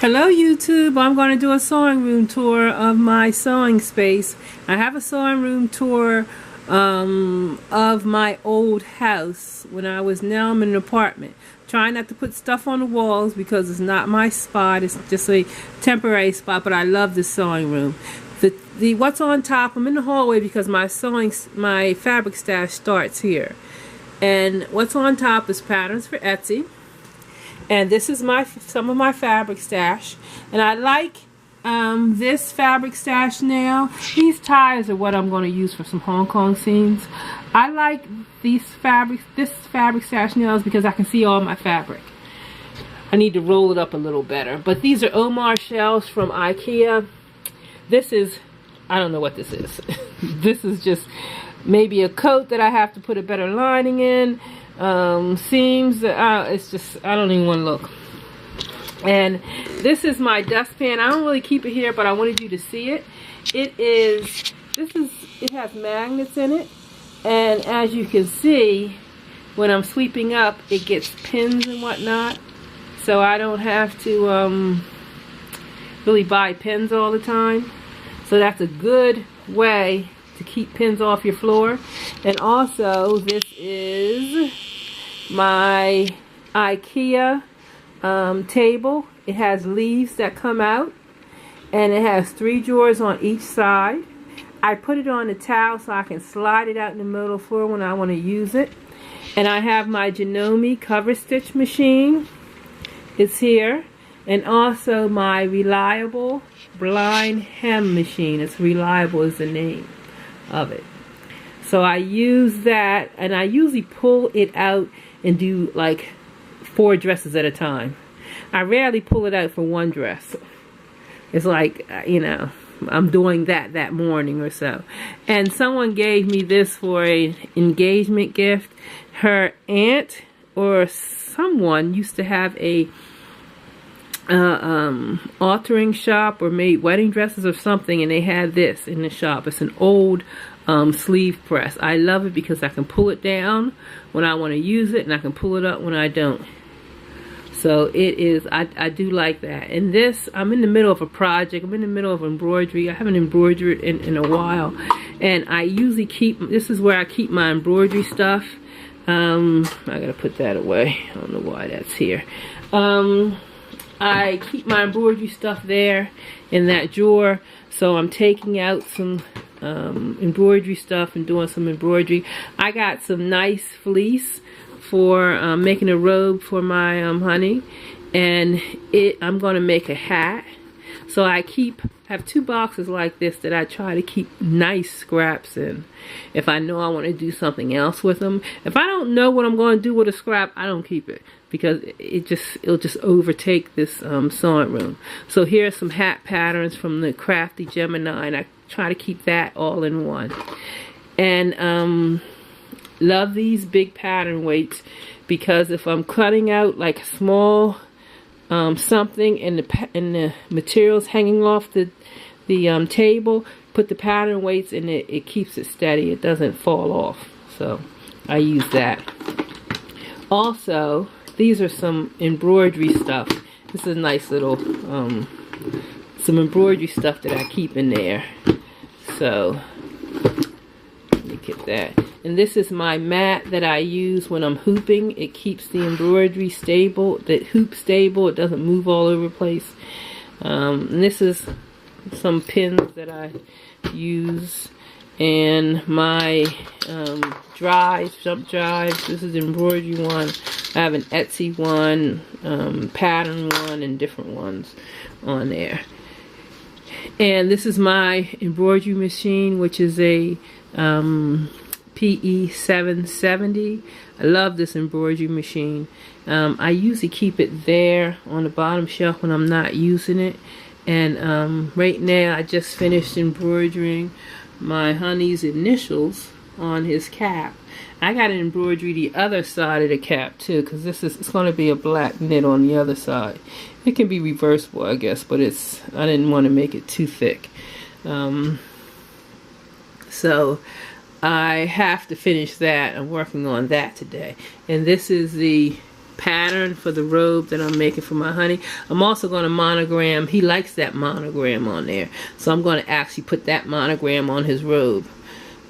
Hello YouTube, I'm going to do a sewing room tour of my sewing space. I have a sewing room tour of my old house when I was now I'm in an apartment. Trying not to put stuff on the walls because it's not my spot, it's just a temporary spot, but I love the sewing room. The what's on top, I'm in the hallway because my fabric stash starts here. And what's on top is patterns for Etsy. And this is some of my fabric stash, and I like this fabric stash now. These ties are what I'm going to use for some Hong Kong scenes. I like this fabric stash nails because I can see all my fabric. I need to roll it up a little better. But these are Omar shells from IKEA. This is, I don't know what this is. This is just maybe a coat that I have to put a better lining in. Seams, it's just, I don't even want to look. And this is my dustpan. I don't really keep it here, but I wanted you to see it. It has magnets in it, and as you can see, when I'm sweeping up, it gets pins and whatnot, so I don't have to really buy pins all the time. So that's a good way to keep pins off your floor. And also, this is my IKEA table. It has leaves that come out, and it has 3 drawers on each side. I put it on the towel so I can slide it out in the middle of the floor when I want to use it. And I have my Janome cover stitch machine. It's here. And also my Reliable blind hem machine. It's Reliable is the name of it. So I use that, and I usually pull it out and do like 4 dresses at a time. I rarely pull it out for 1 dress. It's like, you know, I'm doing that morning or so. And someone gave me this for an engagement gift. Her aunt or someone used to have a altering shop or made wedding dresses or something, and they had this in the shop. It's an old sleeve press. I love it because I can pull it down when I want to use it, and I can pull it up when I don't. So it is, I do like that. And this, I'm in the middle of a project. I'm in the middle of embroidery. I haven't embroidered in a while, and I usually keep, this is where I keep my embroidery stuff. I gotta put that away. I don't know why that's here. I keep my embroidery stuff there in that drawer. So I'm taking out some embroidery stuff and doing some embroidery. I got some nice fleece for making a robe for my honey, and I'm going to make a hat. So I have 2 boxes like this that I try to keep nice scraps in. If I know I want to do something else with them. If I don't know what I'm going to do with a scrap, I don't keep it, because it'll just overtake this sewing room. So here's some hat patterns from the Crafty Gemini, and I try to keep that all in one. And love these big pattern weights, because if I'm cutting out like small something and the materials hanging off the table, put the pattern weights in it. It keeps it steady. It doesn't fall off. So I use that. Also, these are some embroidery stuff. This is a nice little some embroidery stuff that I keep in there. So let me get that. And this is my mat that I use when I'm hooping. It keeps the embroidery stable, the hoop stable. It doesn't move all over the place. And this is some pins that I use. And my drives, jump drives. This is the embroidery one. I have an Etsy one, pattern one, and different ones on there. And this is my embroidery machine, which is a PE 770. I love this embroidery machine. I usually keep it there on the bottom shelf when I'm not using it. And right now I just finished embroidering my honey's initials on his cap. I got an embroidery the other side of the cap too, because it's going to be a black knit on the other side. It can be reversible, I guess, but I didn't want to make it too thick. So I have to finish that. I'm working on that today. And this is the pattern for the robe that I'm making for my honey. I'm also going to monogram. He likes that monogram on there. So I'm going to actually put that monogram on his robe.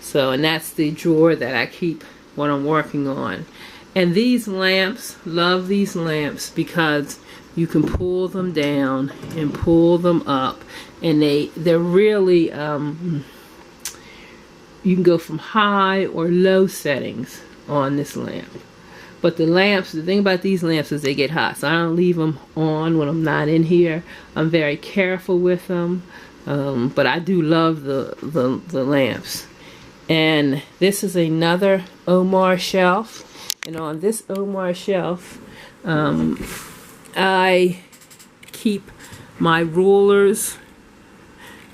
So, and that's the drawer that I keep what I'm working on. And these lamps, love these lamps because you can pull them down and pull them up, and they're really you can go from high or low settings on this lamp. But the lamps, the thing about these lamps is they get hot, so I don't leave them on when I'm not in here. I'm very careful with them, but I do love the lamps. And this is another Omar shelf, and on this Omar shelf I keep my rulers,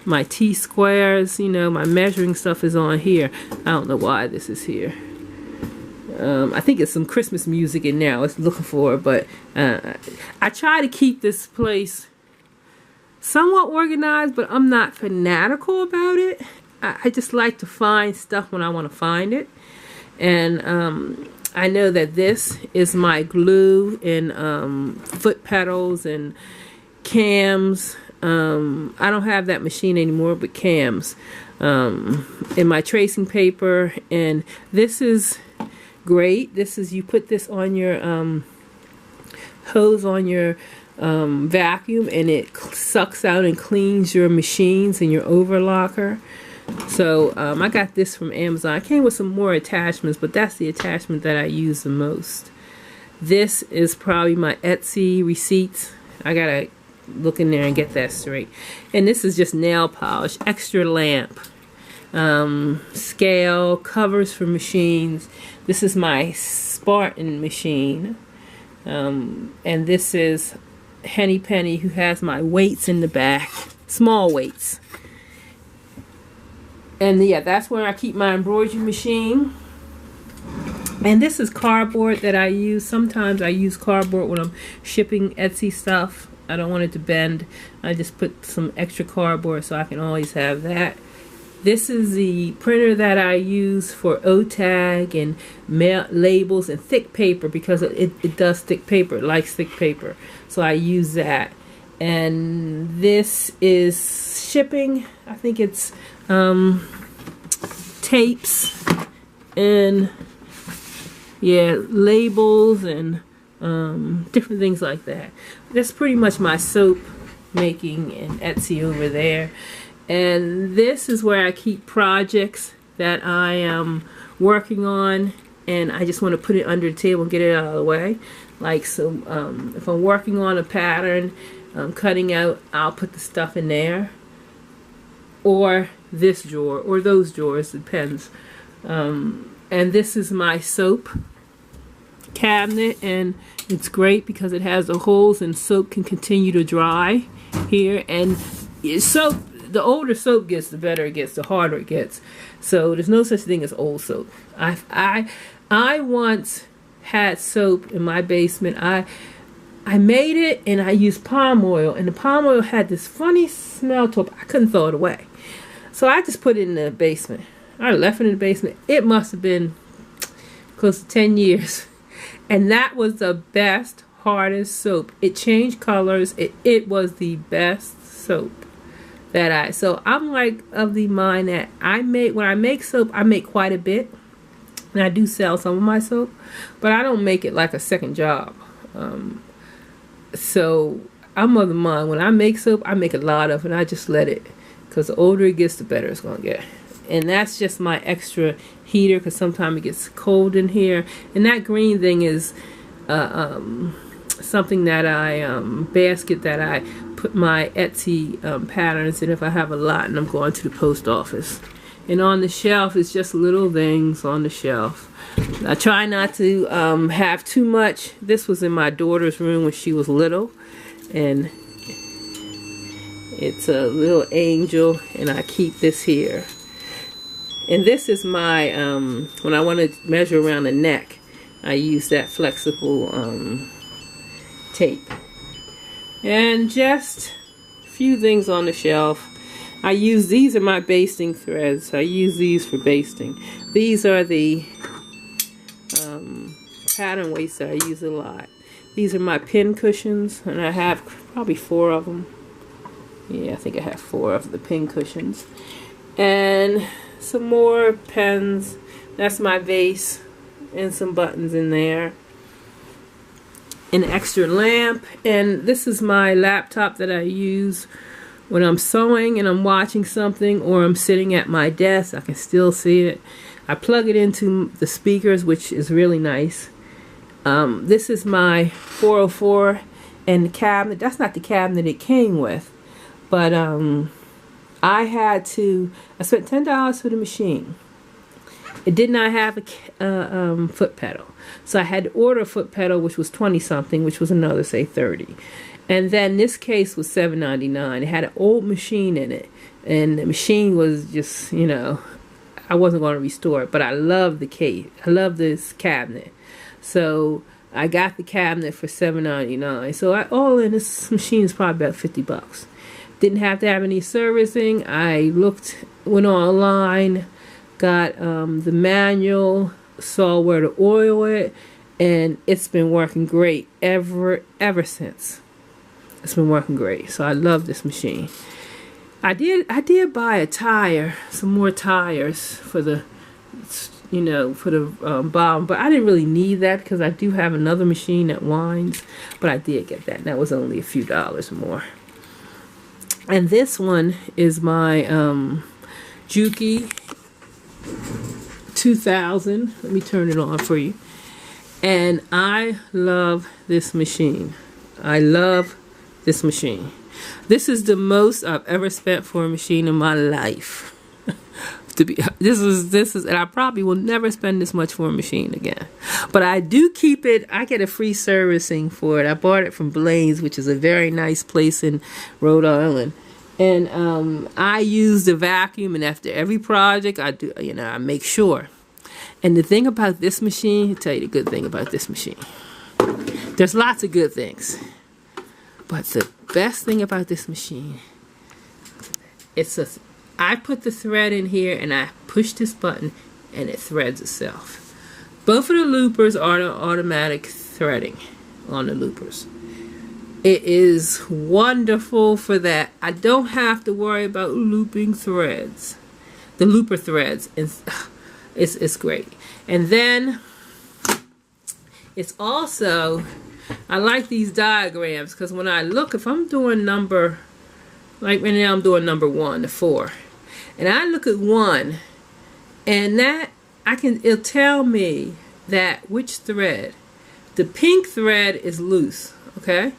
my T-squares, you know, my measuring stuff is on here. I don't know why this is here. I think it's some Christmas music in there I was looking for, but I try to keep this place somewhat organized, but I'm not fanatical about it. I just like to find stuff when I want to find it. And I know that this is my glue and foot pedals and cams. I don't have that machine anymore, but cams. And my tracing paper. And this is great. This is, you put this on your hose on your vacuum, and it sucks out and cleans your machines and your overlocker. So I got this from Amazon. It came with some more attachments, but that's the attachment that I use the most. This is probably my Etsy receipts. I gotta look in there and get that straight. And this is just nail polish, extra lamp, scale, covers for machines. This is my Spartan machine. And this is Henny Penny, who has my weights in the back, small weights. And yeah, that's where I keep my embroidery machine. And this is cardboard that I use. Sometimes I use cardboard when I'm shipping Etsy stuff. I don't want it to bend. I just put some extra cardboard so I can always have that. This is the printer that I use for O-tag and mail labels and thick paper, because it does thick paper. It likes thick paper. So I use that. And this is shipping. I think it's tapes and yeah, labels and different things like that. That's pretty much my soap making and Etsy over there. And this is where I keep projects that I am working on, and I just want to put it under the table and get it out of the way. Like, so if I'm working on a pattern, cutting out, I'll put the stuff in there, or this drawer, or those drawers, depends. And this is my soap cabinet, and it's great because it has the holes and soap can continue to dry here. And soap, the older soap gets, the better it gets, the harder it gets. So there's no such thing as old soap. I once had soap in my basement. I made it and I used palm oil, and the palm oil had this funny smell to it. I couldn't throw it away. So I just put it in the basement. I left it in the basement. It must have been close to 10 years. And that was the best, hardest soap. It changed colors. It was the best soap that so I'm like of the mind that when I make soap, I make quite a bit. And I do sell some of my soap, but I don't make it like a second job. So I'm of the mind, when I make soap, I make a lot of it, and I just let it, because the older it gets, the better it's going to get. And that's just my extra heater, because sometimes it gets cold in here. And that green thing is something that basket that I put my Etsy patterns in if I have a lot and I'm going to the post office. And on the shelf is just little things on the shelf. I try not to have too much. This was in my daughter's room when she was little, and it's a little angel, and I keep this here. And this is my when I want to measure around the neck, I use that flexible tape. And just a few things on the shelf. I use, these are my basting threads. I use these for basting. These are the pattern weights that I use a lot. These are my pin cushions, and I have probably 4 of them. Yeah, I think I have 4 of the pin cushions. And some more pens. That's my vase, and some buttons in there. An extra lamp, and this is my laptop that I use when I'm sewing and I'm watching something, or I'm sitting at my desk. I can still see it. I plug it into the speakers, which is really nice. This is my 404 and the cabinet. That's not the cabinet it came with, but I spent $10 for the machine. It did not have a foot pedal, so I had to order a foot pedal, which was 20 something, which was another, say, 30. And then this case was $7.99. It had an old machine in it, and the machine was just, you know, I wasn't going to restore it, but I love the case. I love this cabinet. So I got the cabinet for $7.99. So all in this machine is probably about 50 bucks. Didn't have to have any servicing. I went online, got the manual, saw where to oil it, and it's been working great ever since. It's been working great. So I love this machine. I did buy a tire, some more tires for the, you know, for the bottom, but I didn't really need that because I do have another machine that winds, but I did get that, and that was only a few dollars more. And this one is my Juki 2000. Let me turn it on for you. And I love this machine. I love this machine. This is the most I've ever spent for a machine in my life. This is, and I probably will never spend this much for a machine again. But I do keep it. I get a free servicing for it. I bought it from Blaine's, which is a very nice place in Rhode Island. And I use the vacuum, and after every project, I do, you know, I make sure. And the thing about this machine, I'll tell you the good thing about this machine. There's lots of good things, but the best thing about this machine, I put the thread in here, and I push this button, and it threads itself. Both of the loopers are automatic threading on the loopers. It is wonderful for that. I don't have to worry about looping threads. The looper threads, it's great. And then it's also, I like these diagrams because when I look, if I'm doing number, like right now I'm doing number 1 to 4, and I look at 1, and that it'll tell me that which thread. The pink thread is loose, okay?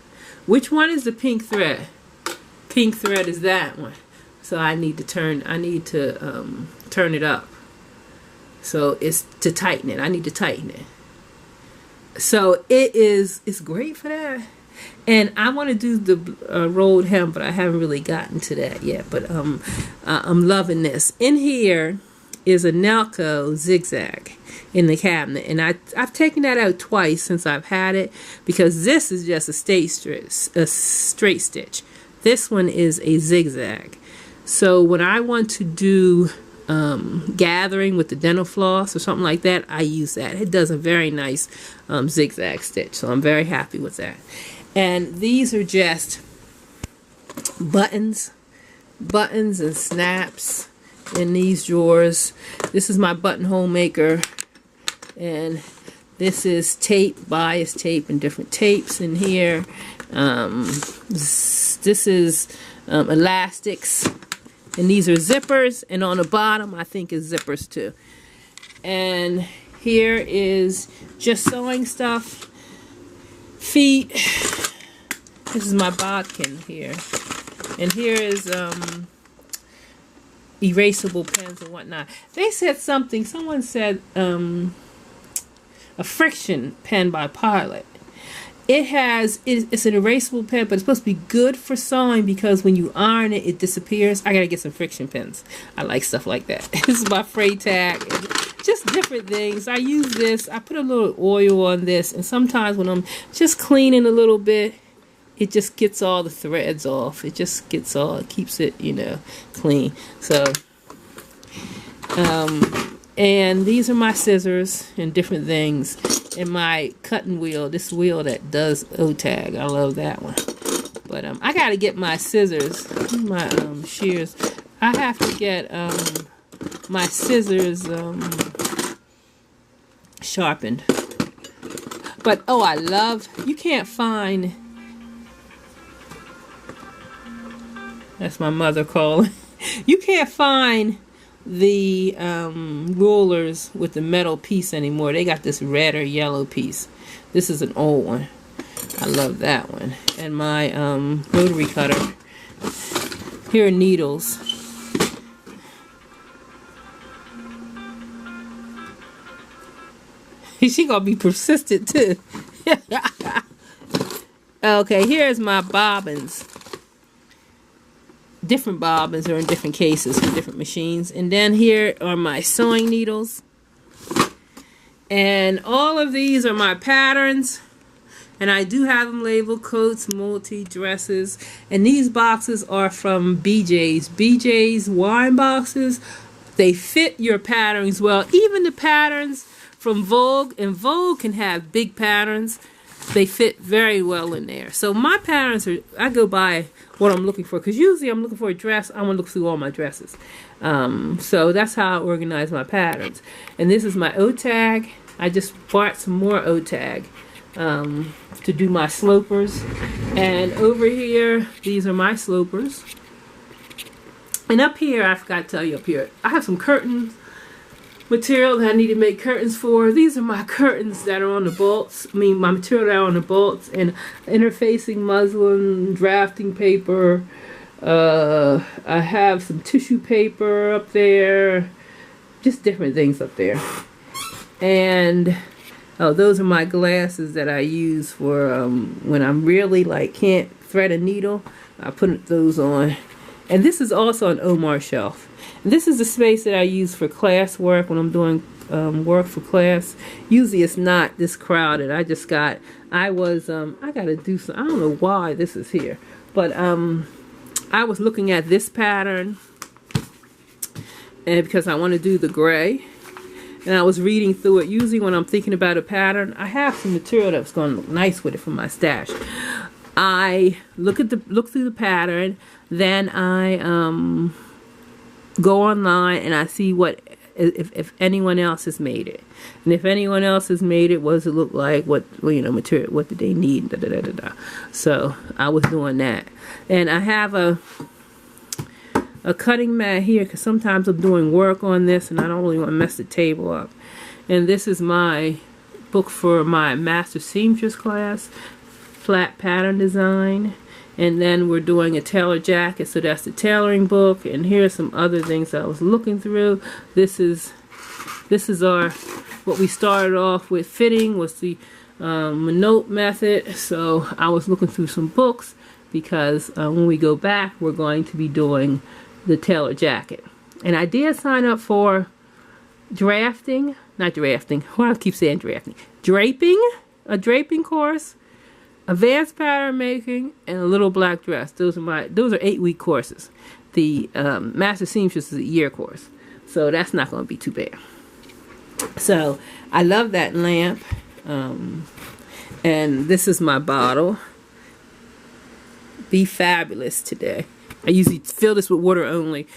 Which one is the pink thread? Pink thread is that one. So I need to turn it up. So it's to tighten it. I need to tighten it. So it's great for that. And I want to do the rolled hem, but I haven't really gotten to that yet. But I'm loving this. In here is a Nalco zigzag in the cabinet, and I've taken that out twice since I've had it, because this is just a straight stitch. This one is a zigzag. So when I want to do gathering with the dental floss or something like that, I use that. It does a very nice zigzag stitch, so I'm very happy with that. And these are just buttons and snaps in these drawers. This is my buttonhole maker, and this is tape, bias tape, and different tapes in here. This is elastics, and these are zippers, and on the bottom I think is zippers too. And here is just sewing stuff, feet. This is my bodkin here, and here is erasable pens and whatnot. They said something, someone said a friction pen by Pilot. It's an erasable pen, but it's supposed to be good for sewing because when you iron it, it disappears. I gotta get some friction pens. I like stuff like that. This is my Freytag. Just different things. I use this. I put a little oil on this, and sometimes when I'm just cleaning a little bit, it just gets all the threads off. It just gets it keeps it, you know, clean. So, and these are my scissors and different things. and my cutting wheel, this wheel that does O-tag. I love that one. But I gotta get my scissors, my shears. I have to get my scissors sharpened. But oh, I love, you can't find, that's my mother calling. You can't find the rulers with the metal piece anymore. They got this red or yellow piece. This is an old one. I love that one. And my rotary cutter. Here are needles. She gonna be persistent too. Okay, here's my bobbins. Different bobbins are in different cases for different machines. And then here are my sewing needles. And all of these are my patterns. And I do have them labeled coats, multi, dresses. And these boxes are from BJ's. BJ's wine boxes. They fit your patterns well. Even the patterns from Vogue. And Vogue can have big patterns. They fit very well in there. So my patterns are, I go by what I'm looking for. Because usually I'm looking for a dress. I want to look through all my dresses. So that's how I organize my patterns. And this is my O-tag. I just bought some more O-tag to do my slopers. And over here, these are my slopers. And up here, I forgot to tell you up here, I have some curtain material that I need to make curtains for. These are my curtains that are on the bolts. I mean, my material that are on the bolts. And interfacing muslin, drafting paper. I have some tissue paper up there. Just different things up there. And oh, those are my glasses that I use for when I'm really like can't thread a needle. I put those on. And this is also an Omar shelf. And this is the space that I use for class work when I'm doing work for class. Usually it's not this crowded. I just got, I gotta do some, I don't know why this is here. But I was looking at this pattern and because I want to do the gray. And I was reading through it. Usually when I'm thinking about a pattern, I have some material that's going to look nice with it from my stash. I look through the pattern, then I go online and I see what if anyone else has made it. And if anyone else has made it, what does it look like? What material? What do they need? Da, da, da, da, da. So I was doing that, and I have a cutting mat here because sometimes I'm doing work on this and I don't really want to mess the table up. And this is my book for my master seamstress class, flat pattern design. And then we're doing a tailor jacket, so that's the tailoring book. And here's some other things I was looking through. This is our, what we started off with fitting was the Minot method. So I was looking through some books because when we go back, we're going to be doing the tailor jacket. And I did sign up for drafting, not drafting, why do I keep saying drafting? Draping, a draping course, advanced pattern making, and a little black dress. Those are 8-week courses. The Master Seamstress is a year course. So that's not going to be too bad. So I love that lamp. And this is my bottle. Be fabulous today. I usually fill this with water only.